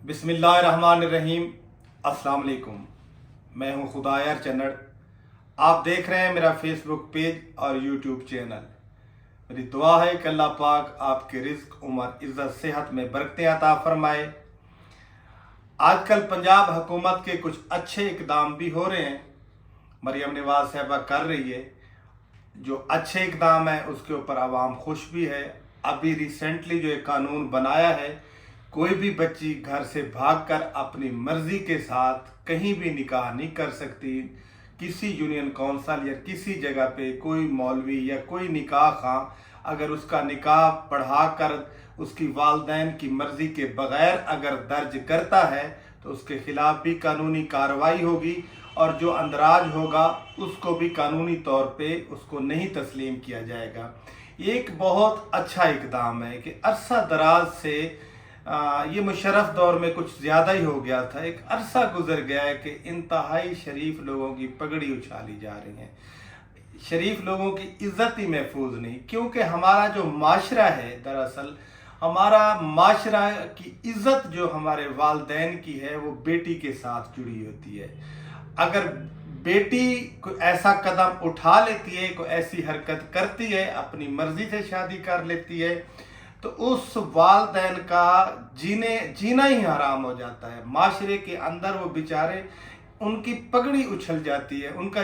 बिस्मिल्लाहिर्रहमानिर्रहीम। अस्सलाम वालेकुम। मैं हूं खुदायर चन्नड़। आप देख रहे हैं मेरा फेसबुक पेज और यूट्यूब चैनल। मेरी दुआ है कि अल्लाह पाक आपके रिज्क, उम्र, इज़्ज़त, सेहत में बरकतें अता फरमाए। आजकल पंजाब हुकूमत के कुछ अच्छे इकदाम भी हो रहे हैं, मरियम नवाज साहिबा कर रही है। जो अच्छे इकदाम है उसके ऊपर आवाम खुश भी है। अभी रिसेंटली जो एक कानून बनाया है, कोई भी बच्ची घर से भागकर अपनी मर्जी के साथ कहीं भी निकाह नहीं कर सकती। किसी यूनियन काउंसिल या किसी जगह पे कोई मौलवी या कोई निकाह खां अगर उसका निकाह पढ़ाकर उसकी वालदैन की मर्जी के बगैर अगर दर्ज करता है तो उसके खिलाफ भी कानूनी कार्रवाई होगी, और जो अंदराज होगा उसको भी कानूनी तौर पे उसको नहीं तस्लीम किया जाएगा। ये एक बहुत अच्छा इकदाम है कि अरसा दराज से ये मुशर्रफ दौर में कुछ ज़्यादा ही हो गया था। एक अरसा गुजर गया है कि इंतहाई शरीफ लोगों की पगड़ी उछाली जा रही है, शरीफ लोगों की इज्जत ही महफूज नहीं। क्योंकि हमारा जो माशरा है, दरअसल हमारा माशरा की इज्जत जो हमारे वालदैन की है वो बेटी के साथ जुड़ी होती है। अगर बेटी कोई ऐसा कदम उठा लेती है, कोई ऐसी हरकत करती है, अपनी मर्जी से शादी कर लेती है, तो उस वालदैन का जीना ही हराम हो जाता है। माशरे के अंदर वो बेचारे, उनकी पगड़ी उछल जाती है, उनका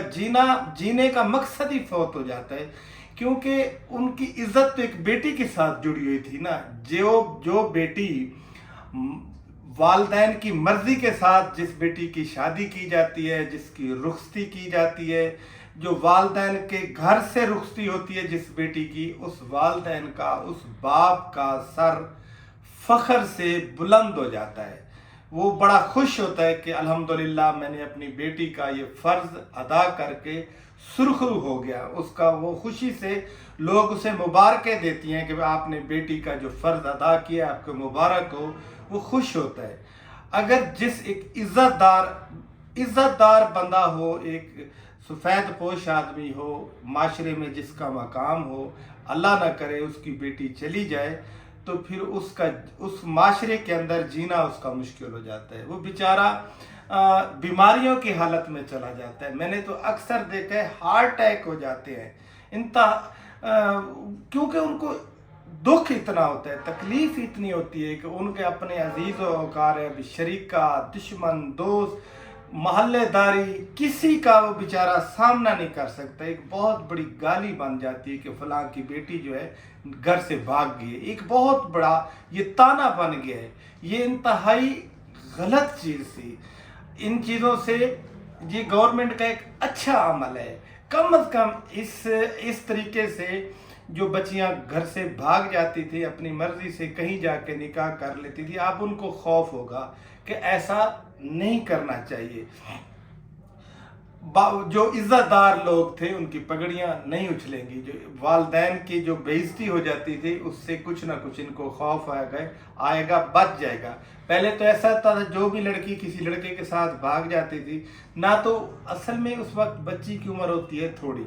जीने का मकसद ही फौत हो जाता है। क्योंकि उनकी इज्जत तो एक बेटी के साथ जुड़ी हुई थी ना। जो बेटी वालदैन की मर्जी के साथ जिस बेटी की शादी की जाती है, जिसकी रुखसती की जाती है, जो वालदैन के घर से रुखसती होती है जिस बेटी की, उस वालदैन का, उस बाप का सर फख्र से बुलंद हो जाता है। वो बड़ा खुश होता है कि अल्हम्दुलिल्लाह मैंने अपनी बेटी का ये फ़र्ज़ अदा करके सुरखरू हो गया। उसका वो खुशी से लोग उसे मुबारकें देती हैं कि आपने बेटी का जो फ़र्ज़ अदा किया, आपको मुबारक हो। वो खुश होता है। अगर जिस एक इज़्ज़तदार बंदा हो, एक सफ़ेद पोश आदमी हो, माशरे में जिसका मकाम हो, अल्लाह ना करे उसकी बेटी चली जाए, तो फिर उस माशरे के अंदर जीना उसका मुश्किल हो जाता है। वो बेचारा बीमारियों की हालत में चला जाता है। मैंने तो अक्सर देखा है हार्ट अटैक हो जाते हैं क्योंकि उनको दुख इतना होता है, तकलीफ इतनी होती है कि उनके अपने अजीज़ व अकारब, शरीका, दुश्मन, दोस्त, महल्लेदारी, किसी का वो बेचारा सामना नहीं कर सकता। एक बहुत बड़ी गाली बन जाती है कि फलां की बेटी जो है घर से भाग गई है। एक बहुत बड़ा ये ताना बन गया है। ये इंतहाई गलत चीज़ थी। इन चीज़ों से ये गवर्नमेंट का एक अच्छा अमल है। कम अज़ कम इस तरीके से जो बच्चियां घर से भाग जाती थी, अपनी मर्जी से कहीं जाके निकाह कर लेती थी, अब उनको खौफ होगा कि ऐसा नहीं करना चाहिए। जो इज्जतदार लोग थे उनकी पगड़ियां नहीं उछलेंगी। जो वालदैन की जो बेइज्जती हो जाती थी उससे कुछ ना कुछ इनको खौफ आएगा, बच जाएगा। पहले तो ऐसा था, जो भी लड़की किसी लड़के के साथ भाग जाती थी ना, तो असल में उस वक्त बच्ची की उम्र होती है थोड़ी,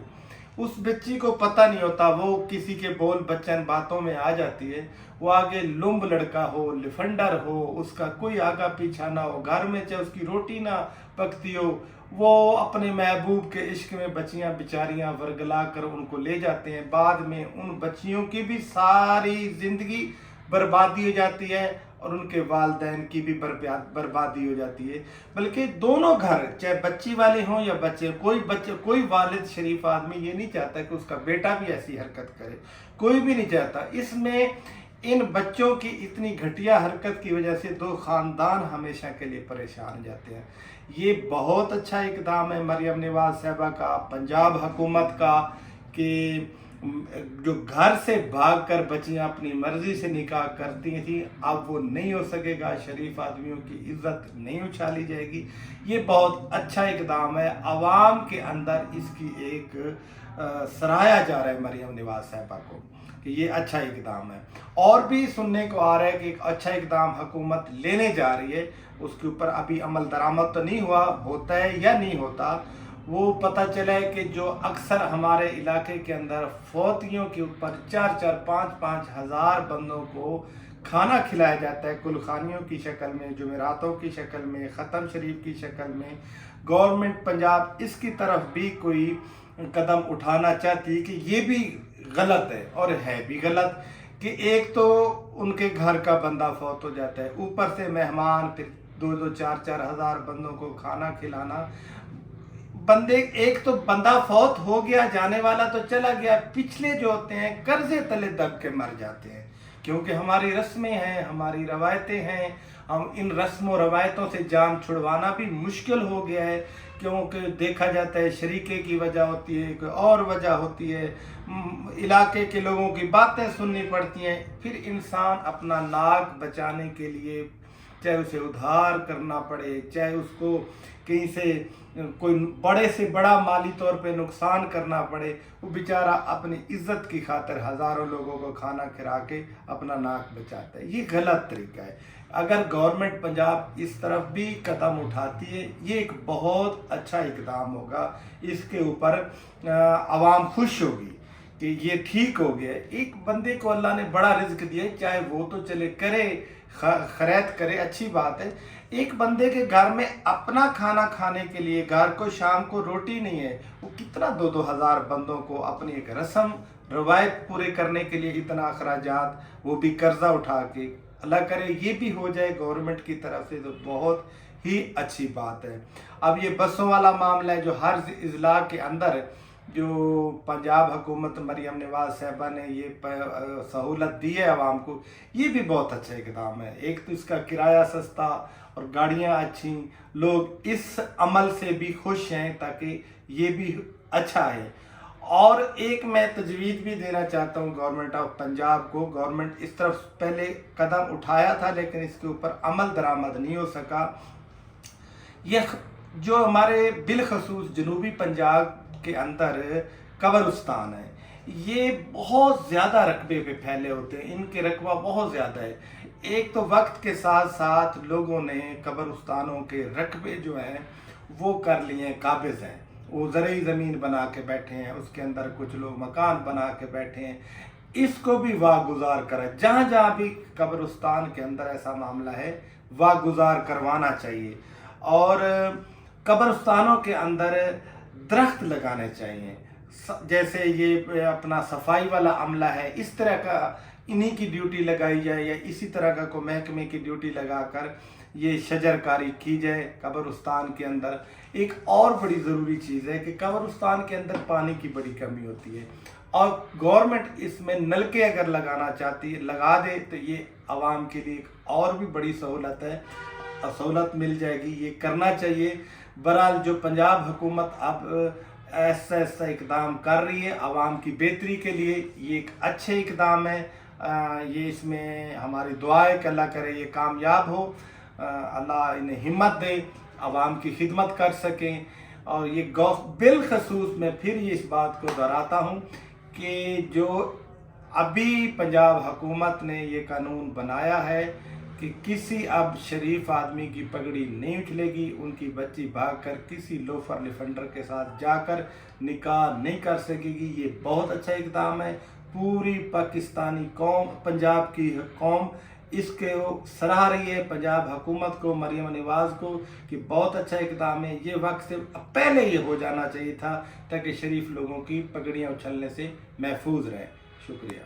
उस बच्ची को पता नहीं होता, वो किसी के बोल बच्चन बातों में आ जाती है। वो आगे लुम्ब लड़का हो, लिफंडर हो, उसका कोई आगा पीछा ना हो, घर में चाहे उसकी रोटी ना पकती हो, वो अपने महबूब के इश्क में बच्चियां बेचारियां वर्गला कर उनको ले जाते हैं। बाद में उन बच्चियों की भी सारी ज़िंदगी बर्बादी हो जाती है और उनके वालदैन की भी बर्बादी हो जाती है। बल्कि दोनों घर, चाहे बच्ची वाले हों या बच्चे, कोई वालिद शरीफ आदमी ये नहीं चाहता कि उसका बेटा भी ऐसी हरकत करे, कोई भी नहीं चाहता। इसमें इन बच्चों की इतनी घटिया हरकत की वजह से दो ख़ानदान हमेशा के लिए परेशान हो जाते हैं। ये बहुत अच्छा इकदाम है मरियम नवाज साहिबा का, पंजाब हुकूमत का, कि जो घर से भागकर बच्चियां अपनी मर्जी से निकाह करती थी अब वो नहीं हो सकेगा। शरीफ आदमियों की इज्जत नहीं उछाली जाएगी। ये बहुत अच्छा इकदाम है। आवाम के अंदर इसकी एक सराहा जा रहा है मरियम नवाज साहिबा को कि ये अच्छा इकदाम है। और भी सुनने को आ रहा है कि एक अच्छा इकदाम हुकूमत लेने जा रही है। उसके ऊपर अभी अमल दरामद तो नहीं हुआ, होता है या नहीं होता वो पता चला है कि जो अक्सर हमारे इलाके के अंदर फौतियों के ऊपर 4-4, 5-5 हज़ार बंदों को کھانا کھلایا جاتا ہے کلخانیوں کی شکل میں، جمعراتوں کی شکل میں، ختم شریف کی شکل میں، گورنمنٹ پنجاب اس کی طرف بھی کوئی قدم اٹھانا چاہتی ہے کہ یہ بھی غلط ہے، اور ہے بھی غلط کہ ایک تو ان کے گھر کا بندہ فوت ہو جاتا ہے، اوپر سے مہمان، پھر 2-4 ہزار بندوں کو کھانا کھلانا۔ ایک تو بندہ فوت ہو گیا، جانے والا تو چلا گیا، پچھلے جو ہوتے ہیں قرضے تلے دب کے مر جاتے ہیں، کیونکہ ہماری رسمیں ہیں، ہماری روایتیں ہیں، ہم ان رسم و روایتوں سے جان چھڑوانا بھی مشکل ہو گیا ہے، کیونکہ دیکھا جاتا ہے شریکے کی وجہ ہوتی ہے، کوئی اور وجہ ہوتی ہے، علاقے کے لوگوں کی باتیں سننی پڑتی ہیں، پھر انسان اپنا ناک بچانے کے لیے چاہے اسے ادھار کرنا پڑے، چاہے اس کو کہیں سے کوئی بڑے سے بڑا مالی طور پہ نقصان کرنا پڑے، وہ بیچارہ اپنی عزت کی خاطر ہزاروں لوگوں کو کھانا کھلا کے اپنا ناک بچاتا ہے۔ یہ غلط طریقہ ہے۔ اگر گورنمنٹ پنجاب اس طرف بھی قدم اٹھاتی ہے، یہ ایک بہت اچھا اقدام ہوگا، اس کے اوپر عوام خوش ہوگی کہ یہ ٹھیک ہو گیا۔ ایک بندے کو اللہ نے بڑا رزق دیا، چاہے وہ تو چلے کرے، خیرات کرے، اچھی بات ہے۔ ایک بندے کے گھر میں اپنا کھانا کھانے کے لیے، گھر کو شام کو روٹی نہیں ہے، وہ کتنا 2-2 ہزار بندوں کو اپنی ایک رسم روایت پورے کرنے کے لیے اتنا اخراجات، وہ بھی قرضہ اٹھا کے، اللہ کرے یہ بھی ہو جائے گورنمنٹ کی طرف سے تو بہت ہی اچھی بات ہے۔ اب یہ بسوں والا معاملہ ہے جو ہر اضلاع کے اندر جو پنجاب حکومت مریم نواز صاحبہ نے یہ سہولت دی ہے عوام کو، یہ بھی بہت اچھا اقدام ہے۔ ایک تو اس کا کرایہ سستا اور گاڑیاں اچھی، لوگ اس عمل سے بھی خوش ہیں تاکہ یہ بھی اچھا ہے۔ اور ایک میں تجویز بھی دینا چاہتا ہوں گورنمنٹ آف پنجاب کو، گورنمنٹ اس طرف پہلے قدم اٹھایا تھا لیکن اس کے اوپر عمل درآمد نہیں ہو سکا۔ یہ جو ہمارے بالخصوص جنوبی پنجاب کے اندر قبرستان ہے، یہ بہت زیادہ رقبے پہ پھیلے ہوتے ہیں، ان کے رقبہ بہت زیادہ ہے۔ ایک تو وقت کے ساتھ ساتھ لوگوں نے قبرستانوں کے رقبے جو ہیں وہ کر لیے ہیں، قابض ہیں، وہ زرعی زمین بنا کے بیٹھے ہیں، اس کے اندر کچھ لوگ مکان بنا کے بیٹھے ہیں۔ اس کو بھی واگزار کرے، جہاں جہاں بھی قبرستان کے اندر ایسا معاملہ ہے واگزار کروانا چاہیے، اور قبرستانوں کے اندر درخت لگانے چاہیے، جیسے یہ اپنا صفائی والا عملہ ہے، اس طرح کا انہی کی ڈیوٹی لگائی جائے، یا اسی طرح کا کوئی محکمے کی ڈیوٹی لگا کر یہ شجر کاری کی جائے قبرستان کے اندر۔ ایک اور بڑی ضروری چیز ہے کہ قبرستان کے اندر پانی کی بڑی کمی ہوتی ہے، اور گورنمنٹ اس میں نلکے اگر لگانا چاہتی ہے لگا دے تو یہ عوام کے لیے ایک اور بھی بڑی سہولت ہے، سہولت مل جائے گی، یہ کرنا چاہیے۔ بہرحال جو پنجاب حکومت اب ایسا اقدام کر رہی ہے عوام کی بہتری کے لیے، یہ ایک اچھے اقدام ہے، یہ اس میں ہماری دعا ہے کہ اللہ کرے یہ کامیاب ہو، اللہ انہیں ہمت دے، عوام کی خدمت کر سکیں۔ اور یہ بالخصوص میں پھر یہ اس بات کو دہراتا ہوں کہ جو ابھی پنجاب حکومت نے یہ قانون بنایا ہے کہ کسی اب شریف آدمی کی پگڑی نہیں اچھلے گی، ان کی بچی بھاگ کر کسی لوفر لفنڈر کے ساتھ جا کر نکاح نہیں کر سکے گی، یہ بہت اچھا اقدام ہے۔ پوری پاکستانی قوم، پنجاب کی قوم اس کے سراہ رہی ہے پنجاب حکومت کو، مریم نواز کو، کہ بہت اچھا اقدام ہے۔ یہ وقت سے پہلے یہ ہو جانا چاہیے تھا تاکہ شریف لوگوں کی پگڑیاں اچھلنے سے محفوظ رہیں۔ شکریہ۔